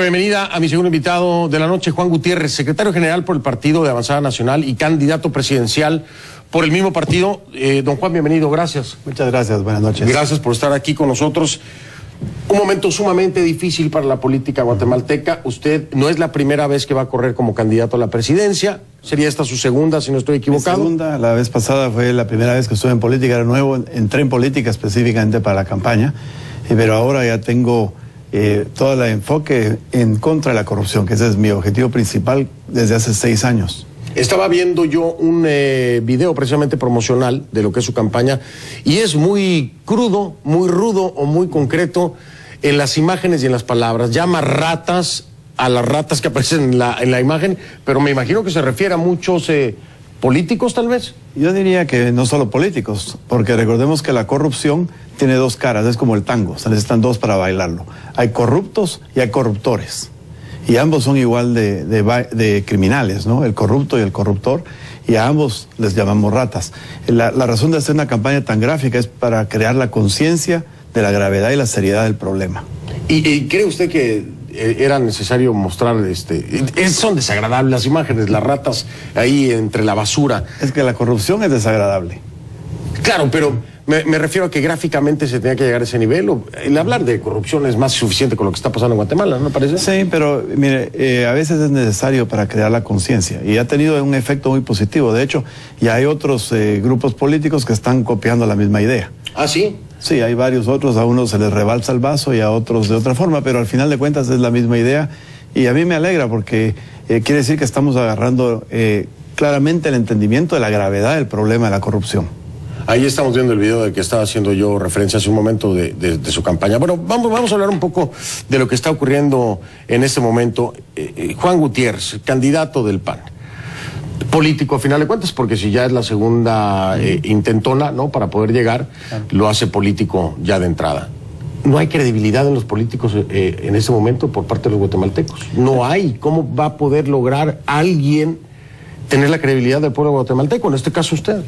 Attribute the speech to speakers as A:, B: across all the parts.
A: bienvenida a mi segundo invitado de la noche, Juan Gutiérrez, secretario general por el Partido de Avanzada Nacional y candidato presidencial por el mismo partido. Don Juan, bienvenido, gracias.
B: Muchas gracias, buenas noches.
A: Gracias por estar aquí con nosotros. Un momento sumamente difícil para la política guatemalteca. Usted no es la primera vez que va a correr como candidato a la presidencia. Sería esta su segunda, si no estoy equivocado.
B: Mi segunda, la vez pasada fue la primera vez que estuve en política, era nuevo, entré en política específicamente para la campaña, pero ahora ya tengo todo el enfoque en contra de la corrupción, que ese es mi objetivo principal desde hace 6 años.
A: Estaba viendo yo un video precisamente promocional de lo que es su campaña y es muy crudo, muy rudo o muy concreto en las imágenes y en las palabras. Llama ratas a las ratas que aparecen en la imagen, pero me imagino que se refiere a muchos políticos tal vez.
B: Yo diría que no solo políticos, porque recordemos que la corrupción tiene 2 caras, es como el tango, se necesitan 2 para bailarlo. Hay corruptos y hay corruptores. Y ambos son igual de criminales, ¿no? El corrupto y el corruptor, y a ambos les llamamos ratas. La razón de hacer una campaña tan gráfica es para crear la conciencia de la gravedad y la seriedad del problema.
A: ¿Y cree usted que era necesario mostrar son desagradables las imágenes, las ratas ahí entre la basura?
B: Es que la corrupción es desagradable.
A: Claro, pero me refiero a que gráficamente se tenía que llegar a ese nivel. El hablar de corrupción es más suficiente con lo que está pasando en Guatemala, ¿no parece?
B: Sí, pero mire, a veces es necesario para crear la conciencia y ha tenido un efecto muy positivo. De hecho, ya hay otros grupos políticos que están copiando la misma idea.
A: ¿Ah, sí?
B: Sí, hay varios otros, a unos se les rebalsa el vaso y a otros de otra forma, pero al final de cuentas es la misma idea y a mí me alegra porque quiere decir que estamos agarrando claramente el entendimiento de la gravedad del problema de la corrupción.
A: Ahí estamos viendo el video del que estaba haciendo yo referencia hace un momento de su campaña. Bueno, vamos a hablar un poco de lo que está ocurriendo en este momento. Juan Gutiérrez, candidato del PAN. Político a final de cuentas, porque si ya es la segunda intentona, ¿no?, para poder llegar, lo hace político ya de entrada. No hay credibilidad en los políticos en este momento por parte de los guatemaltecos. No hay. ¿Cómo va a poder lograr alguien tener la credibilidad del pueblo guatemalteco, en este caso usted?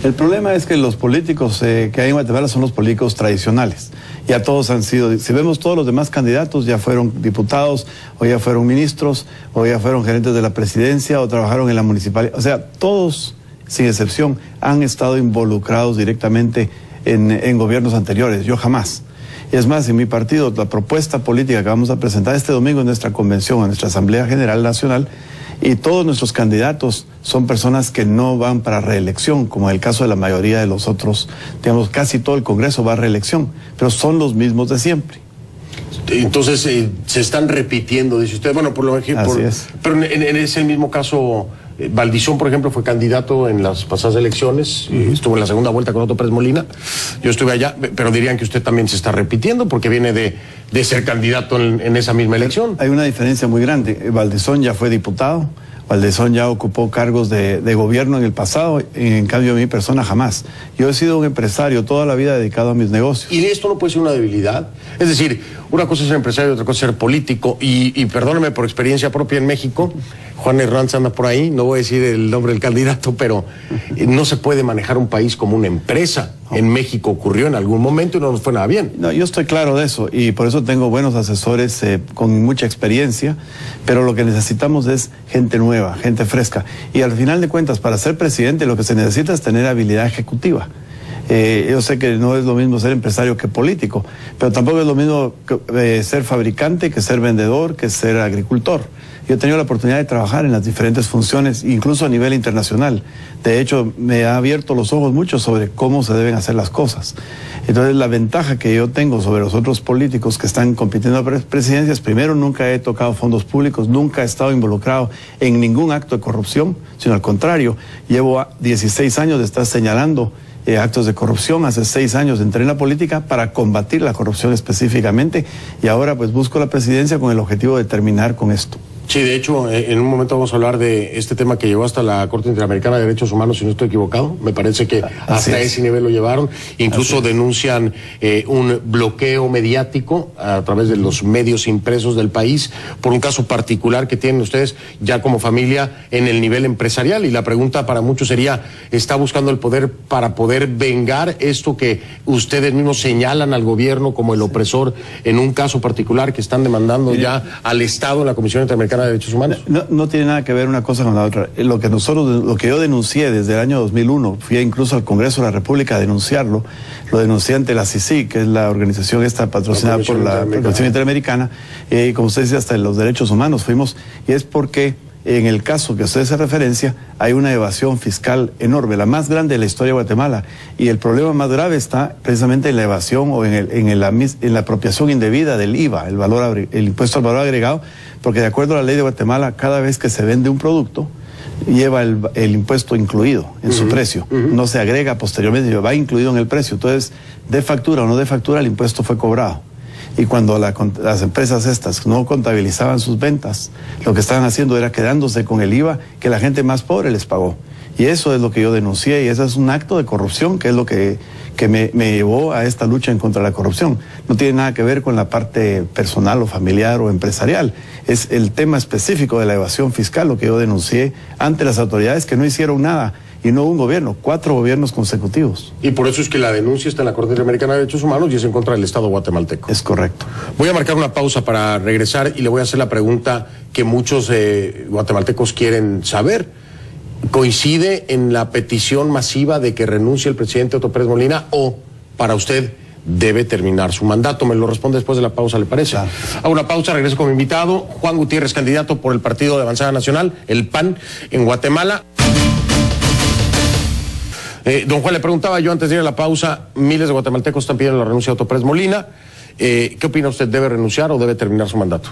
B: El problema es que los políticos que hay en Guatemala son los políticos tradicionales. Ya todos han sido, si vemos todos los demás candidatos, ya fueron diputados, o ya fueron ministros, o ya fueron gerentes de la presidencia, o trabajaron en la municipalidad. O sea, todos, sin excepción, han estado involucrados directamente en gobiernos anteriores. Yo jamás. Y es más, en mi partido, la propuesta política que vamos a presentar este domingo en nuestra convención, en nuestra Asamblea General Nacional, y todos nuestros candidatos son personas que no van para reelección, como en el caso de la mayoría de los otros. Digamos, casi todo el Congreso va a reelección, pero son los mismos de siempre.
A: Entonces, se están repitiendo, dice usted. Bueno, por lo ejemplo,
B: así es.
A: Pero en ese mismo caso, Valdizón, por ejemplo, fue candidato en las pasadas elecciones, estuvo en la segunda vuelta con Otto Pérez Molina. Yo estuve allá, pero dirían que usted también se está repitiendo porque viene de ser candidato en esa misma elección.
B: Hay una diferencia muy grande. Valdizón ya fue diputado, Valdizón ya ocupó cargos de gobierno en el pasado, en cambio mi persona jamás. Yo he sido un empresario toda la vida dedicado a mis negocios.
A: ¿Y esto no puede ser una debilidad? Es decir, una cosa es ser empresario, otra cosa es ser político, y perdóneme por experiencia propia en México, Juan Hernández anda por ahí, no voy a decir el nombre del candidato, pero no se puede manejar un país como una empresa. En México ocurrió en algún momento y no nos fue nada bien.
B: No, yo estoy claro de eso y por eso tengo buenos asesores con mucha experiencia, pero lo que necesitamos es gente nueva, gente fresca. Y al final de cuentas, para ser presidente lo que se necesita es tener habilidad ejecutiva. Yo sé que no es lo mismo ser empresario que político, pero tampoco es lo mismo ser fabricante que ser vendedor, que ser agricultor. Yo he tenido la oportunidad de trabajar en las diferentes funciones, incluso a nivel internacional. De hecho, me ha abierto los ojos mucho sobre cómo se deben hacer las cosas. Entonces, la ventaja que yo tengo sobre los otros políticos que están compitiendo a presidencias, primero, nunca he tocado fondos públicos, nunca he estado involucrado en ningún acto de corrupción, sino al contrario, llevo 16 años de estar señalando actos de corrupción. Hace 6 años entré en la política para combatir la corrupción específicamente y ahora pues busco la presidencia con el objetivo de terminar con esto.
A: Sí, de hecho, en un momento vamos a hablar de este tema que llegó hasta la Corte Interamericana de Derechos Humanos, si no estoy equivocado. Me parece que hasta ese nivel lo llevaron. Incluso denuncian un bloqueo mediático a través de los medios impresos del país por un caso particular que tienen ustedes ya como familia en el nivel empresarial. Y la pregunta para muchos sería, ¿está buscando el poder para poder vengar esto que ustedes mismos señalan al gobierno como el opresor en un caso particular que están demandando ya al Estado en la Comisión Interamericana de Derechos Humanos?
B: No tiene nada que ver una cosa con la otra. Lo que yo denuncié desde el año 2001, fui incluso al Congreso de la República a denunciarlo, lo denuncié ante la CICIG, que es la organización esta patrocinada por la Comisión Interamericana, como usted dice, hasta los derechos humanos fuimos, y es porque en el caso que usted hace referencia, hay una evasión fiscal enorme, la más grande de la historia de Guatemala, y el problema más grave está precisamente en la evasión o en la apropiación indebida del IVA, el impuesto al valor agregado, porque de acuerdo a la ley de Guatemala, cada vez que se vende un producto, lleva el impuesto incluido en su precio, no se agrega posteriormente, va incluido en el precio. Entonces, de factura o no de factura, el impuesto fue cobrado. Y cuando las empresas estas no contabilizaban sus ventas, lo que estaban haciendo era quedándose con el IVA que la gente más pobre les pagó. Y eso es lo que yo denuncié, y eso es un acto de corrupción, que es lo que me llevó a esta lucha en contra de la corrupción. No tiene nada que ver con la parte personal o familiar o empresarial. Es el tema específico de la evasión fiscal, lo que yo denuncié ante las autoridades que no hicieron nada. Y no un gobierno, 4 gobiernos consecutivos.
A: Y por eso es que la denuncia está en la Corte Interamericana de Derechos Humanos y es en contra del Estado guatemalteco.
B: Es correcto.
A: Voy a marcar una pausa para regresar y le voy a hacer la pregunta que muchos guatemaltecos quieren saber. ¿Coincide en la petición masiva de que renuncie el presidente Otto Pérez Molina o, para usted, debe terminar su mandato? Me lo responde después de la pausa, ¿le parece? Claro. Hago una pausa, regreso con mi invitado, Juan Gutiérrez, candidato por el Partido de Avanzada Nacional, el PAN, en Guatemala. Don Juan, le preguntaba yo antes de ir a la pausa, miles de guatemaltecos están pidiendo la renuncia de Otto Pérez Molina. ¿Qué opina usted? ¿Debe renunciar o debe terminar su mandato?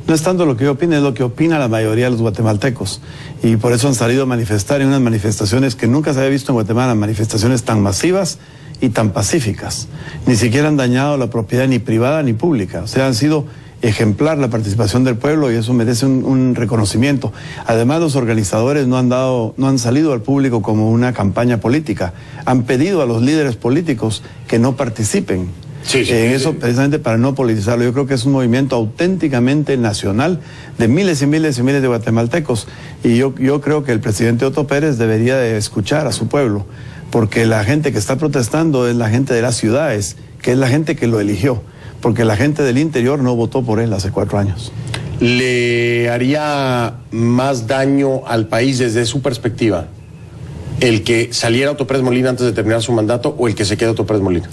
B: No es tanto lo que yo opine, es lo que opina la mayoría de los guatemaltecos. Y por eso han salido a manifestar en unas manifestaciones que nunca se había visto en Guatemala, manifestaciones tan masivas y tan pacíficas. Ni siquiera han dañado la propiedad ni privada ni pública. O sea, han sido ejemplar la participación del pueblo y eso merece un reconocimiento. Además, los organizadores no han salido al público como una campaña política. Han pedido a los líderes políticos que no participen en eso, precisamente para no politizarlo. Yo creo que es un movimiento auténticamente nacional de miles y miles y miles de guatemaltecos. Y yo creo que el presidente Otto Pérez debería de escuchar a su pueblo, porque la gente que está protestando es la gente de las ciudades, que es la gente que lo eligió, porque la gente del interior no votó por él hace 4 años.
A: ¿Le haría más daño al país desde su perspectiva el que saliera Otto Pérez Molina antes de terminar su mandato o el que se quede Otto Pérez Molina?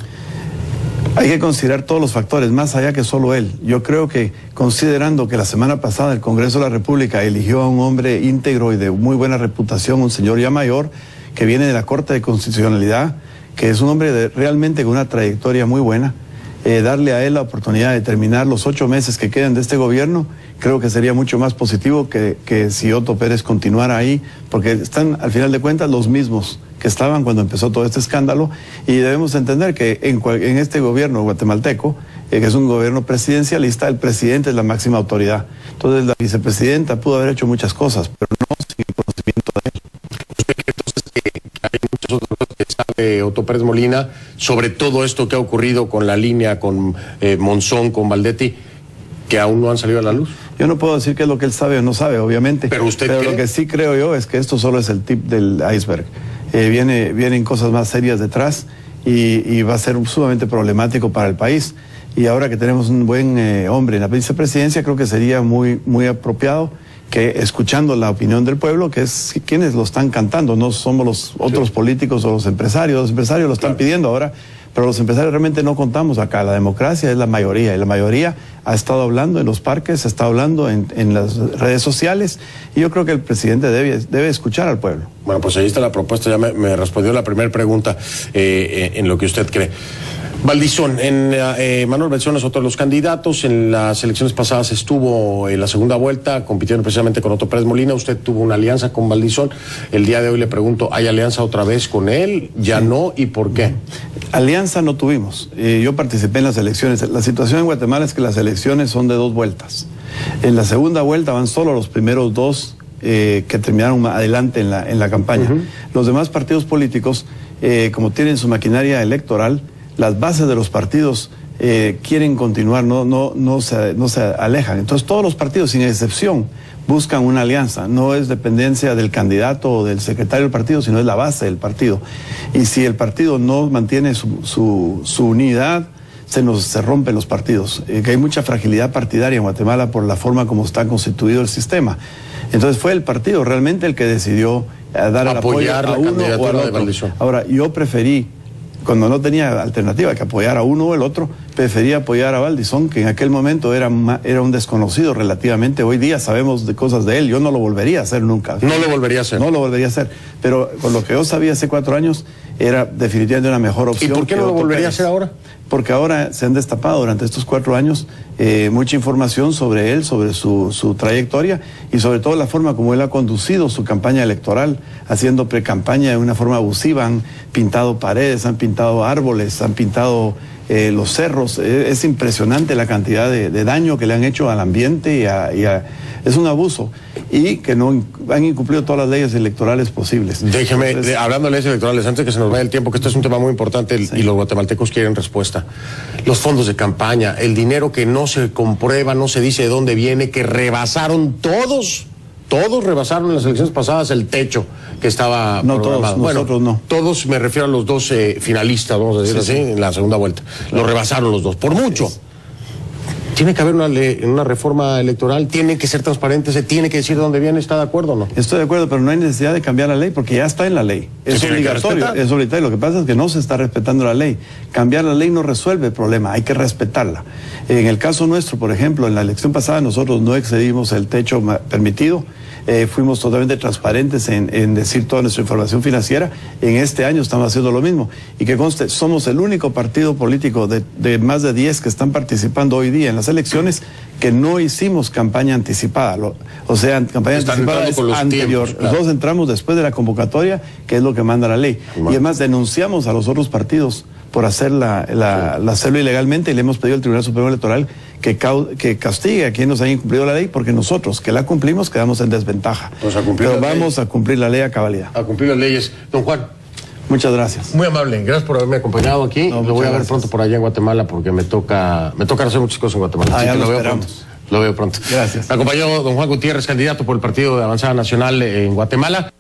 B: Hay que considerar todos los factores, más allá que solo él. Yo creo que, considerando que la semana pasada el Congreso de la República eligió a un hombre íntegro y de muy buena reputación, un señor ya mayor, que viene de la Corte de Constitucionalidad, que es un hombre realmente con una trayectoria muy buena, darle a él la oportunidad de terminar los 8 meses que quedan de este gobierno, creo que sería mucho más positivo que si Otto Pérez continuara ahí, porque están al final de cuentas los mismos que estaban cuando empezó todo este escándalo, y debemos entender que en este gobierno guatemalteco, que es un gobierno presidencialista, el presidente es la máxima autoridad. Entonces la vicepresidenta pudo haber hecho muchas cosas, pero no sin el conocimiento de él.
A: ¿Usted cree entonces que hay muchas otras cosas que sabe Otto Pérez Molina sobre todo esto que ha ocurrido con la línea, con Monzón, con Valdetti, que aún no han salido a la luz?
B: Yo no puedo decir qué es lo que él sabe o no sabe, obviamente.
A: Pero
B: lo que sí creo yo es que esto solo es el tip del iceberg. Vienen cosas más serias detrás y va a ser sumamente problemático para el país. Y ahora que tenemos un buen hombre en la vicepresidencia, creo que sería muy, muy apropiado que, escuchando la opinión del pueblo, que es quienes lo están cantando, no somos los otros políticos o los empresarios lo están pidiendo ahora, pero los empresarios realmente no contamos acá. La democracia es la mayoría, y la mayoría ha estado hablando en los parques, ha estado hablando en las redes sociales, y yo creo que el presidente debe escuchar al pueblo.
A: Bueno, pues ahí está la propuesta, ya me respondió la primera pregunta en lo que usted cree. Valdizón, Manuel Valdizón es otro de los candidatos. En las elecciones pasadas estuvo en la segunda vuelta, compitiendo precisamente con Otto Pérez Molina. Usted tuvo una alianza con Valdizón. El día de hoy le pregunto, ¿hay alianza otra vez con él? ¿Ya no? ¿Y por qué?
B: Alianza no tuvimos. Yo participé en las elecciones. La situación en Guatemala es que las elecciones son de 2 vueltas. En la segunda vuelta van solo los primeros dos que terminaron adelante en la campaña. Los demás partidos políticos, como tienen su maquinaria electoral, las bases de los partidos quieren continuar, no se alejan. Entonces todos los partidos, sin excepción, buscan una alianza. No es dependencia del candidato o del secretario del partido, sino es la base del partido. Y si el partido no mantiene su unidad, se rompen los partidos. Que hay mucha fragilidad partidaria en Guatemala por la forma como está constituido el sistema. Entonces fue el partido realmente el que decidió dar el apoyo a uno o al otro. Ahora, yo preferí, cuando no tenía alternativa que apoyar a uno o el otro, prefería apoyar a Valdizón, que en aquel momento era un desconocido relativamente. Hoy día sabemos de cosas de él. Yo no lo volvería a hacer nunca.
A: No lo volvería a hacer.
B: No lo volvería a hacer. Pero con lo que yo sabía hace 4 años, era definitivamente una mejor opción.
A: ¿Y por qué no lo volvería a hacer ahora?
B: Porque ahora se han destapado durante estos 4 años mucha información sobre él, sobre su trayectoria y sobre todo la forma como él ha conducido su campaña electoral, haciendo pre-campaña de una forma abusiva. Han pintado paredes, han pintado árboles, han pintado los cerros. Es impresionante la cantidad de daño que le han hecho al ambiente es un abuso, y que no han incumplido todas las leyes electorales posibles.
A: Déjeme, hablando de leyes electorales, antes que se nos vaya el tiempo, que este es un tema muy importante y los guatemaltecos quieren respuesta. Los fondos de campaña, el dinero que no se comprueba, no se dice de dónde viene, que rebasaron todos rebasaron en las elecciones pasadas el techo que estaba programado.
B: Todos, nosotros no.
A: Todos, me refiero a los dos finalistas, vamos a decir así, en la segunda vuelta. Claro. Lo rebasaron los dos, por mucho. Tiene que haber una reforma electoral, tiene que ser transparente, se tiene que decir de dónde viene. ¿Está de acuerdo o no?
B: Estoy de acuerdo, pero no hay necesidad de cambiar la ley porque ya está en la ley. Es obligatorio, es obligatorio. Lo que pasa es que no se está respetando la ley. Cambiar la ley no resuelve el problema, hay que respetarla. En el caso nuestro, por ejemplo, en la elección pasada nosotros no excedimos el techo permitido. Fuimos totalmente transparentes en decir toda nuestra información financiera. En este año estamos haciendo lo mismo. Y que conste, somos el único partido político de más de 10 que están participando hoy día en las elecciones que no hicimos campaña anticipada. O sea, campaña anticipada es anterior. Claro. Nosotros entramos después de la convocatoria, que es lo que manda la ley. Bueno. Y además denunciamos a los otros partidos por hacerlo ilegalmente, y le hemos pedido al Tribunal Supremo Electoral que castigue a quienes han incumplido la ley, porque nosotros, que la cumplimos, quedamos en desventaja. Pero vamos a cumplir la ley a cabalidad.
A: A cumplir las leyes. Don Juan.
B: Muchas gracias.
A: Muy amable, gracias por haberme acompañado aquí. Lo voy a ver pronto por allá en Guatemala, porque me toca hacer muchas cosas en Guatemala.
B: Ya
A: lo veo pronto. Lo veo pronto.
B: Gracias.
A: Me acompañó don Juan Gutiérrez, candidato por el Partido de Avanzada Nacional en Guatemala.